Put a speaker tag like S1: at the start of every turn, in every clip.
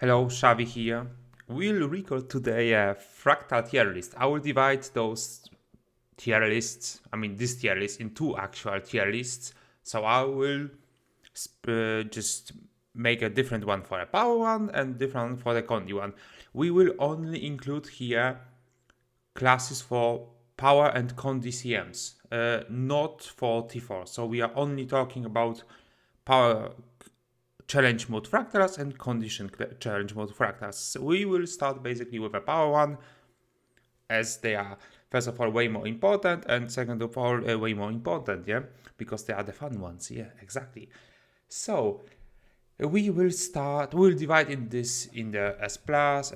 S1: Hello, Xavi here. We'll record today a fractal tier list. I will divide those tier lists, this tier list, in two actual tier lists. So I will just make a different one for a power one and different one for the condi one. We will only include here classes for power and condi CMs, not for T4. So we are only talking about power challenge mode fractals and condition challenge mode fractals. So we will start basically with a power one, as they are first of all way more important, and second of all way more important, yeah, because they are the fun ones, yeah, exactly. So we'll divide in the S plus,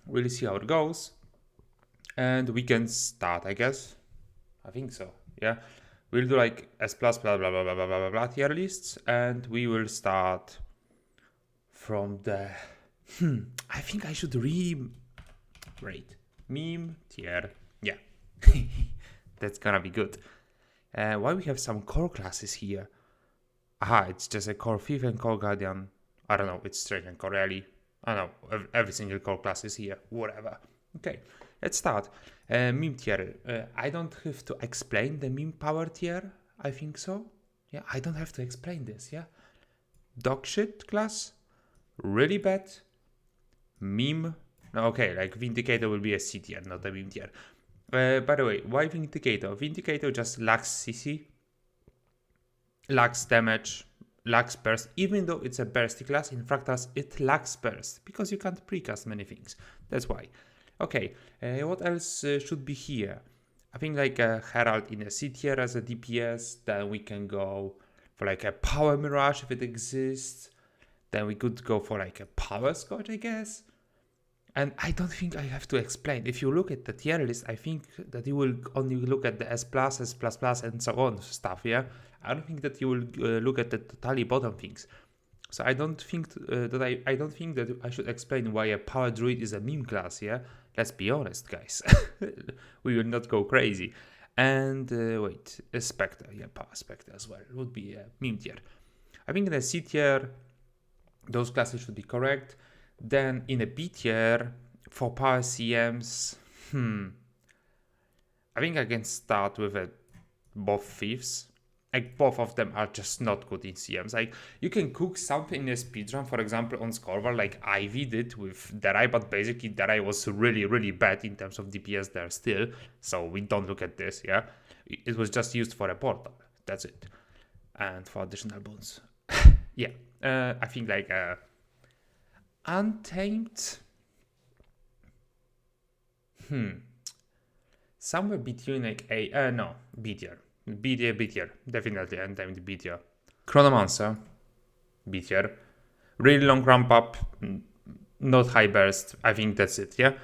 S1: we'll see how it goes, and we can start, I guess. I think so, yeah. We'll do like S plus blah blah blah blah blah blah blah tier lists, and we will start from the I think I should rate meme tier. Yeah. That's gonna be good. Why we have some core classes here? Aha, it's just a core thief and core guardian. I don't know, it's straight and core rally. I don't know, every single core class is here, whatever. Okay, let's start. Meme tier. I don't have to explain the meme power tier, I think so. Yeah, I don't have to explain this, yeah. Dog shit class, really bad. Meme, okay, like Vindicator will be a C tier, not a meme tier. By the way, why Vindicator? Vindicator just lacks CC, lacks damage, lacks burst. Even though it's a bursty class, in Fractals it lacks burst, because you can't precast many things. That's why. Okay, what else should be here? I think like a Herald in a C tier as a DPS. Then we can go for like a Power Mirage if it exists. Then we could go for like a Power Scotch, I guess. And I don't think I have to explain. If you look at the tier list, I think that you will only look at the S+, and so on stuff, yeah? I don't think that you will look at the totally bottom things. So I don't think that I should explain why a Power Druid is a meme class, yeah? Let's be honest, guys. We will not go crazy. And wait, a Spectre, yeah, Power Spectre as well. It would be a meme tier. I think in a C tier, those classes should be correct. Then in a B tier, for power CMs, I think I can start with both thieves. Like, both of them are just not good in CMs. Like, you can cook something in a speedrun, for example, on Scorval, like Ivy did with Derai, but basically Derai was really, really bad in terms of DPS there still. So we don't look at this, yeah? It was just used for a portal. That's it. And for additional boons. Yeah. I think like Untamed. Somewhere between like B tier. B tier. Definitely Untamed B tier. Chronomancer, B tier. Really long ramp up, not high burst. I think that's it, yeah?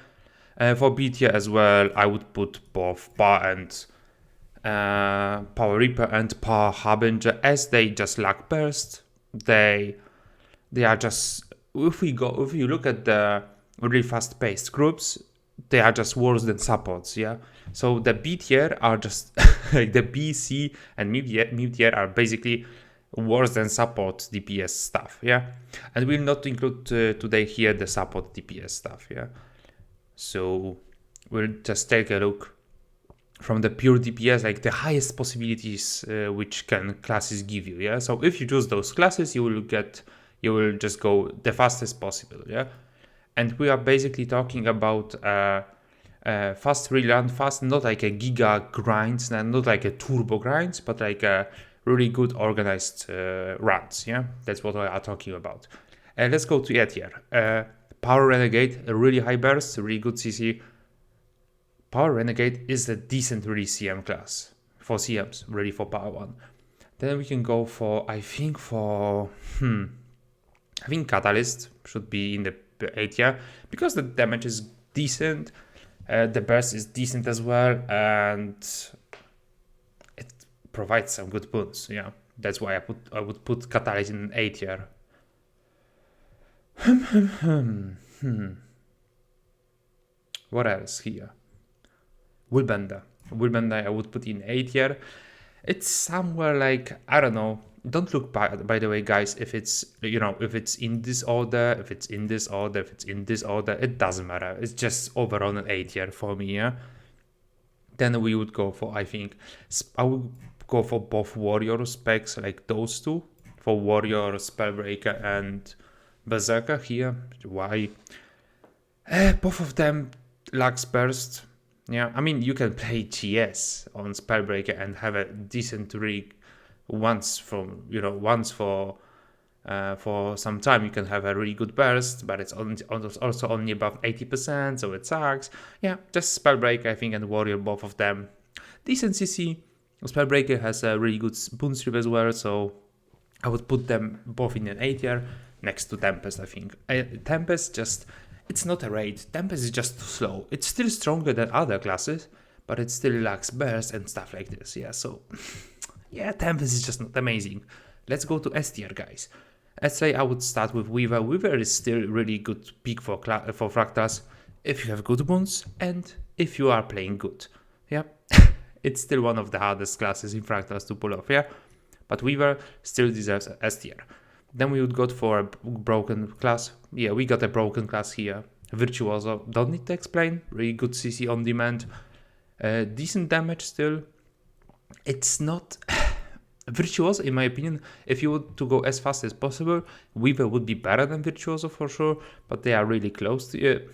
S1: For B tier as well, I would put both Power Reaper and Power Harbinger, as they just lack burst. They are just, if you look at the really fast paced groups, they are just worse than supports, yeah? So the B tier are just like the B, C, and mid tier are basically worse than support DPS stuff, yeah? And we'll not include today here the support DPS stuff, yeah? So we'll just take a look from the pure DPS, like the highest possibilities which can classes give you, yeah? So if you choose those classes, you will just go the fastest possible, yeah? And we are basically talking about fast relearn fast, not like a giga grinds, not like a turbo grinds, but like a really good organized runs, yeah? That's what we are talking about. Let's go to A tier. Power Renegade, a really high burst, really good CC. Power Renegade is a decent really CM class for CMs, ready for Power 1. Then we can go for, I think Catalyst should be in the A tier, because the damage is decent, the burst is decent as well, and it provides some good boons, yeah. That's why I would put Catalyst in A tier. What else here? Willbender I would put in A tier. It's somewhere like, I don't know. Don't look by the way, guys, if it's, if it's in this order, if it's in this order, if it's in this order, it doesn't matter. It's just overall an A tier for me, yeah? Then we would go for, I think, I would go for both warrior specs, like those two, for warrior, spellbreaker, and berserker here. Why? Both of them lacks burst. Yeah, I mean, you can play GS on spellbreaker and have a decent rig once for some time. You can have a really good burst, but it's also only above 80%, so it sucks. Yeah, just spellbreaker, I think, and warrior, both of them decent CC. Spellbreaker has a really good boon strip as well, so I would put them both in an A tier next to Tempest, I think. Tempest just, it's not a raid. Tempest is just too slow. It's still stronger than other classes, but it still lacks burst and stuff like this. Yeah, so yeah, Tempest is just not amazing. Let's go to S tier, guys. Let's say I would start with Weaver. Weaver is still really good pick for Fractals if you have good boons and if you are playing good. Yeah, it's still one of the hardest classes in Fractals to pull off. Yeah, but Weaver still deserves S tier. Then we would go for a broken class. Yeah, we got a broken class here. Virtuoso, don't need to explain. Really good CC on demand. Decent damage still. It's not... Virtuoso, in my opinion, if you would to go as fast as possible, Weaver would be better than Virtuoso for sure, but they are really close to it.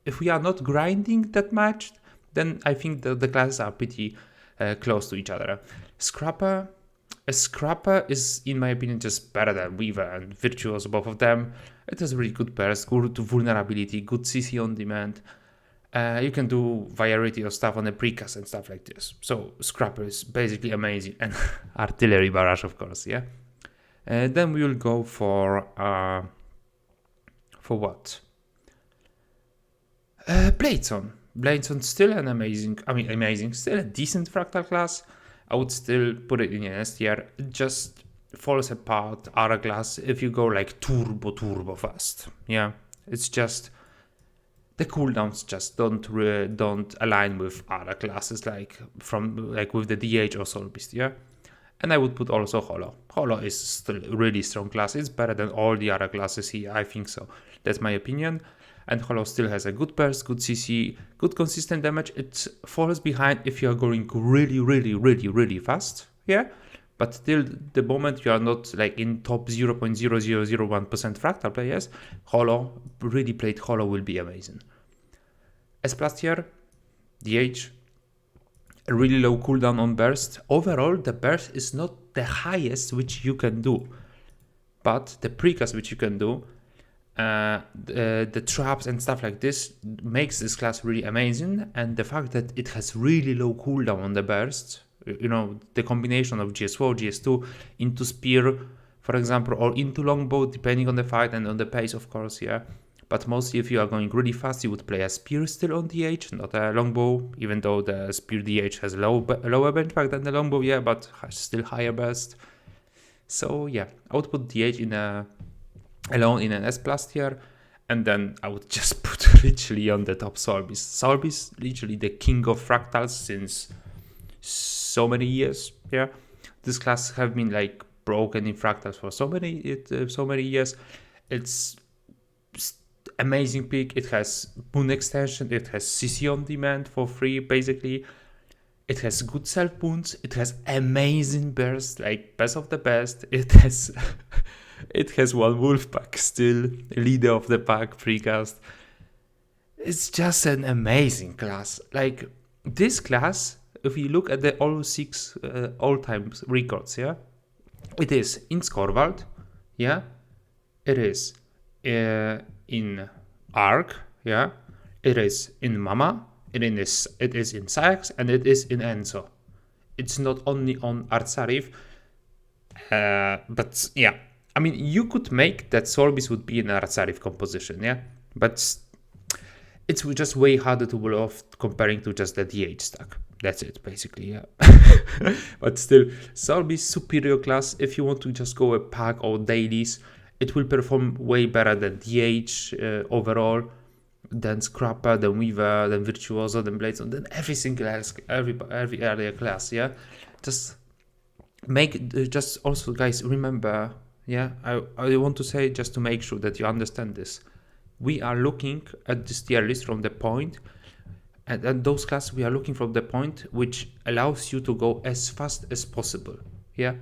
S1: If we are not grinding that much, then I think the classes are pretty close to each other. Scrapper... A Scrapper is, in my opinion, just better than Weaver and Virtuoso, both of them. It has really good burst, good vulnerability, good CC on demand. You can do variety of stuff on the precast and stuff like this. So Scrapper is basically amazing. And Artillery Barrage, of course, yeah. Then we will go for what? Bladeson. Bladeson still an amazing, still a decent Fractal class. I would still put it in an S tier. It just falls apart Hourglass if you go like turbo fast. Yeah, it's just the cooldowns just don't align with other classes like with the DH or Soul Beast. Yeah, and I would put also Holo. Holo is still a really strong class. It's better than all the other classes here. I think so. That's my opinion. And Holo still has a good burst, good CC, good consistent damage. It falls behind if you are going really fast, yeah? But still, the moment you are not like in top 0.0001% Fractal players, Holo, really played Holo will be amazing. S plus tier, DH, a really low cooldown on burst. Overall, the burst is not the highest which you can do, but the precast which you can do, the traps and stuff like this makes this class really amazing, and the fact that it has really low cooldown on the burst, the combination of GS4, GS2 into spear, for example, or into longbow, depending on the fight and on the pace, of course, yeah. But mostly if you are going really fast, you would play a spear still on DH, not a longbow, even though the spear DH has lower benchmark than the longbow, yeah, but has still higher burst. So yeah, I would put DH alone in an S plus tier, and then I would just put literally on the top Soulbeast. Soulbeast, literally the king of Fractals since so many years. Yeah, this class have been like broken in Fractals for so many years. It's amazing pick. It has boon extension. It has CC on demand for free, basically. It has good self boons. It has amazing burst, like best of the best. It has it has one wolf pack still, leader of the pack, precast. It's just an amazing class. Like this class, if you look at the all 6 all-time records, yeah, it is in Skorvald, yeah, it is in Ark, yeah, it is in Mama, it is in Sax, and it is in Enzo. It's not only on Artsarif, but yeah, I mean, you could make that Soulbeast would be in a Artsarif composition, yeah, but it's just way harder to pull off comparing to just the DH stack. That's it, basically, yeah. But still, Soulbeast superior class. If you want to just go a pack or dailies, it will perform way better than DH overall, than Scrapper, than Weaver, than Virtuoso, than Bladeson, than every single else, every other class, yeah. just just also, guys, remember, yeah, I want to say, just to make sure that you understand this, we are looking at this tier list from the point, and those classes, we are looking from the point which allows you to go as fast as possible, yeah,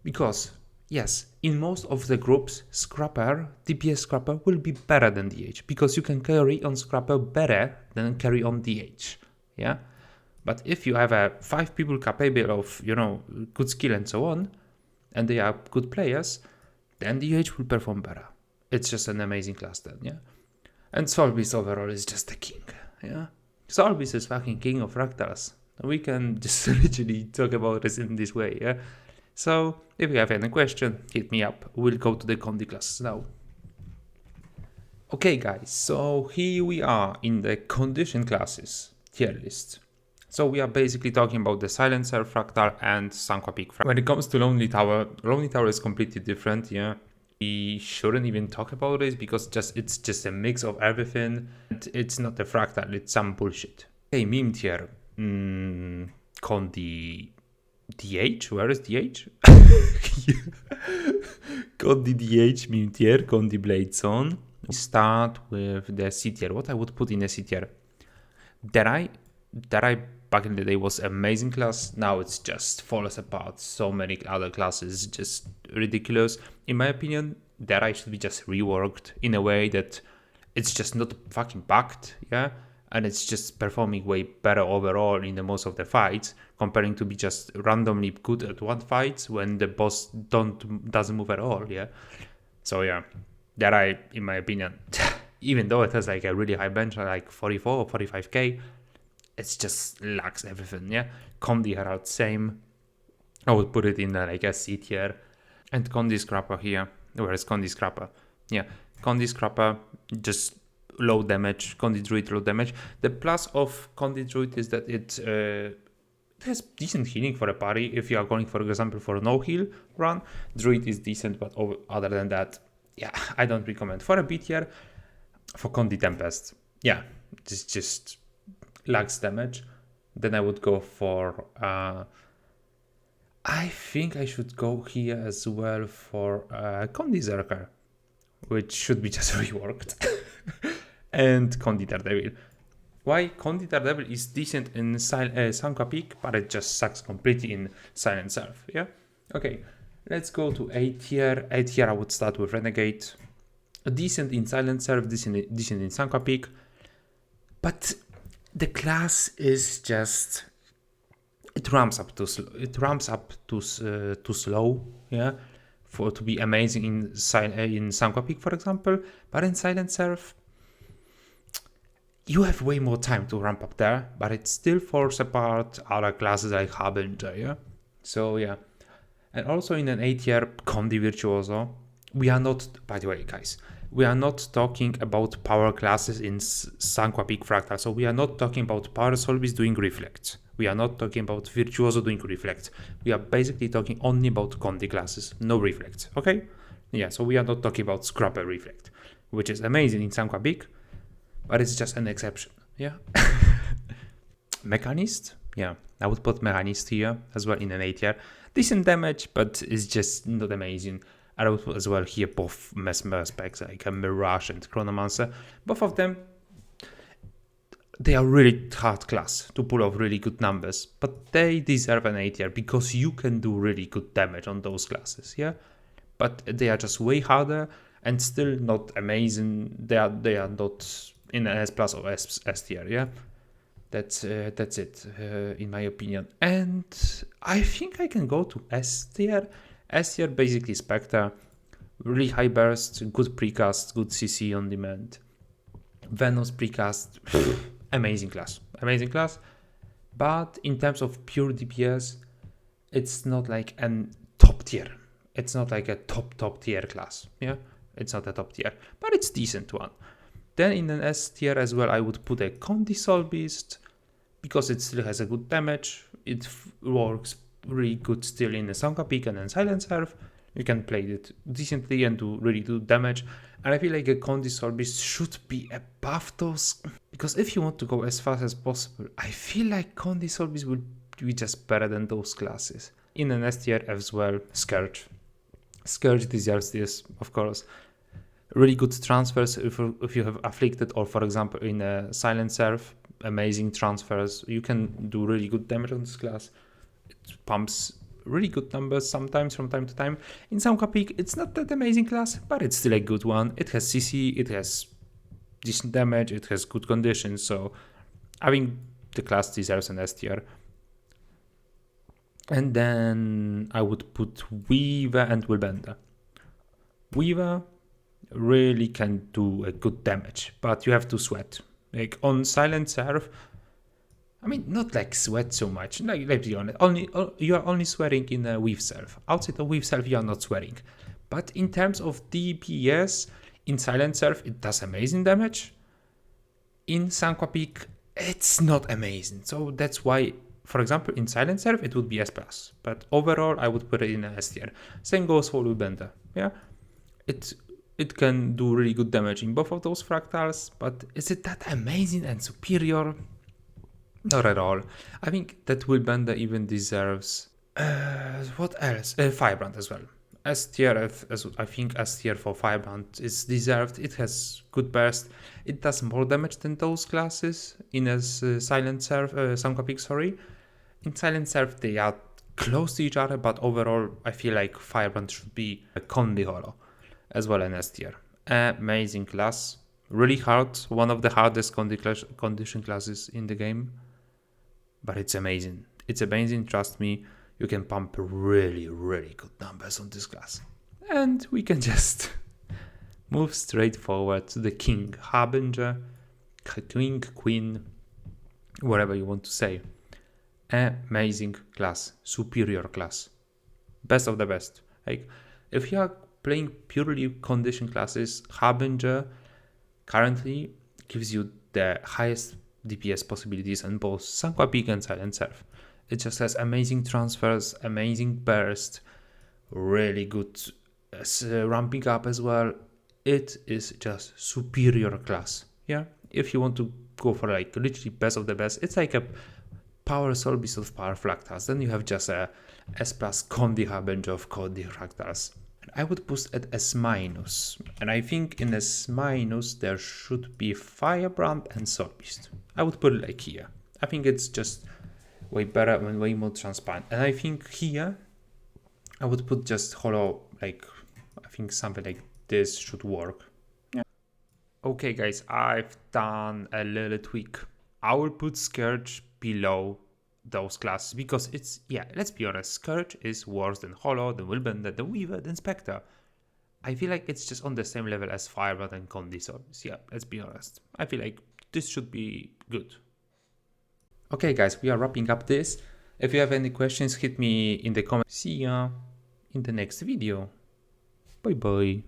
S1: because yes, in most of the groups, Scrapper, DPS Scrapper will be better than DH, because you can carry on Scrapper better than carry on DH, yeah. But if you have 5 people capable of, you know, good skill and so on, and they are good players, then DH will perform better. It's just an amazing class then, yeah. And Solbis overall is just the king, yeah. Solbis is fucking king of Fractals. We can just literally talk about this in this way, yeah. So if you have any question, hit me up. We'll go to the Condi classes now. Okay, guys, so here we are in the condition classes tier list. So we are basically talking about the Silencer, Fractal, and Sanqua Peak. When it comes to Lonely Tower is completely different, yeah. We shouldn't even talk about this because it's just a mix of everything. It's not a Fractal, it's some bullshit. Okay, meme tier. Condi DH? Where is DH? Condi DH meme tier, Condi Blade Zone. We start with the C tier. What I would put in a C tier? Derai back in the day was amazing class. Now it's just falls apart. So many other classes, just ridiculous. In my opinion, Derai should be just reworked in a way that it's just not fucking bugged, yeah, and it's just performing way better overall in the most of the fights, comparing to be just randomly good at one fight when the boss doesn't move at all, yeah. So yeah, Derai, in my opinion, even though it has like a really high bench, like 44 or 45k, it's just lacks everything, yeah. Condi Herald, same. I would put it in like a C tier. And Condi Scrapper here. Where is Condi Scrapper? Yeah, Condi Scrapper, just low damage. Condi Druid, low damage. The plus of Condi Druid is that it has decent healing for a party. If you are going, for example, for a no heal run, Druid is decent, but other than that, yeah, I don't recommend. For a B tier, for Condi Tempest, yeah, this just lacks damage. Then I would go for I think I should go here as well for Condi Zerker, which should be just reworked. And Condi Daredevil. Why? Condi Daredevil is decent in Sanqua Peak, but it just sucks completely in Silent Surf, yeah? Okay, let's go to A tier. A tier I would start with Renegade. Decent in Silent Surf, decent in Sanqua Peak. But the class is just, it ramps up too slow, yeah, to be amazing in Sanqua Peak, for example. But in Silent Surf, you have way more time to ramp up there, but it still falls apart other classes like Harbinger, yeah. So yeah, and also in an A tier, Condi Virtuoso. We are not, by the way, guys, we are not talking about power classes in Sanqua Peak Fractal. So we are not talking about Power Solvis doing Reflect. We are not talking about Virtuoso doing Reflect. We are basically talking only about Condi classes, no Reflect, okay? Yeah, so we are not talking about Scrapper Reflect, which is amazing in Sanqua Peak, but it's just an exception, yeah? Mechanist? Yeah, I would put Mechanist here as well in an A tier. Decent damage, but it's just not amazing. I would put as well here both Mesmer specs, like a Mirage and Chronomancer. Both of them, they are really hard class to pull off really good numbers, but they deserve an A tier because you can do really good damage on those classes, yeah? But they are just way harder and still not amazing. They are not in an S plus or S tier, yeah? That's it, in my opinion. And I think I can go to S tier. S tier, basically Spectre, really high burst, good precast, good CC on demand. Venom's precast, amazing class. But in terms of pure DPS, it's not like a top tier. It's not like a top tier class, yeah? It's not a top tier, but it's decent one. Then in an S tier as well, I would put a Condi Soul Beast, because it still has a good damage. It works really good still in the Sanqua Peak and then Silent Surf. You can play it decently and really do damage. And I feel like a Condi Soul Beast should be above those, because if you want to go as fast as possible, I feel like Condi Soul Beast will we just better than those classes. In an S tier as well, Scourge. Scourge deserves this, of course. Really good transfers if you have Afflicted, or for example in a Silent Serve, amazing transfers. You can do really good damage on this class. It pumps really good numbers sometimes from time to time. In Sanka Peak, it's not that amazing class, but it's still a good one. It has CC, it has decent damage, it has good conditions, so I think the class deserves an S tier. And then I would put Weaver and Willbender. Weaver really can do a good damage, but you have to sweat. Like on Silent Serve, I mean, not like sweat so much. Like, let's be honest, you are only sweating in a Weave Serve. Outside of Weave Serve, you are not sweating. But in terms of DPS, in Silent Serve, it does amazing damage. In Sanka Peak, it's not amazing. So that's why, for example, in Silent Serve, it would be S+. But overall, I would put it in a S tier. Same goes for Willbender. Yeah, it can do really good damage in both of those fractals, but is it that amazing and superior? Not at all. I think that Willbender even deserves... what else? Firebrand as well. S tier, as I think S tier for Firebrand is deserved. It has good burst. It does more damage than those classes in a Silent Serve, Sanka Peak, sorry. In Silent Serve, they are close to each other, but overall, I feel like Firebrand should be a Condi Holo as well in S tier. Amazing class. Really hard. One of the hardest condition classes in the game. But it's amazing. It's amazing, trust me. You can pump really, really good numbers on this class. And we can just move straight forward to the King, Harbinger, King, Queen, whatever you want to say. Amazing class, superior class, best of the best. Like, if you are playing purely condition classes, Harbinger currently gives you the highest DPS possibilities on both Sanka Peak and Silent Serve. It just has amazing transfers, amazing burst, really good ramping up as well. It is just superior class. Yeah, if you want to go for like literally best of the best, it's like a Power Soul Beast of Power Fractals. Then you have just a S+ Condi Harbinger of Condi Fractals. I would put at S-, and I think in S- there should be Firebrand and Soul Beast. I would put it like here. I think it's just way better and way more transparent. And I think here I would put just Holo, like I think something like this should work. Yeah. Okay guys, I've done a little tweak. I will put Scourge below those classes because it's, yeah, let's be honest, Scourge is worse than Holo, than Willbender, than Weaver, than Spectre. I feel like it's just on the same level as Firebrand and Condi, so yeah, let's be honest. I feel like this should be good. Okay guys, we are wrapping up this. If you have any questions, hit me in the comments. See ya in the next video. Bye bye.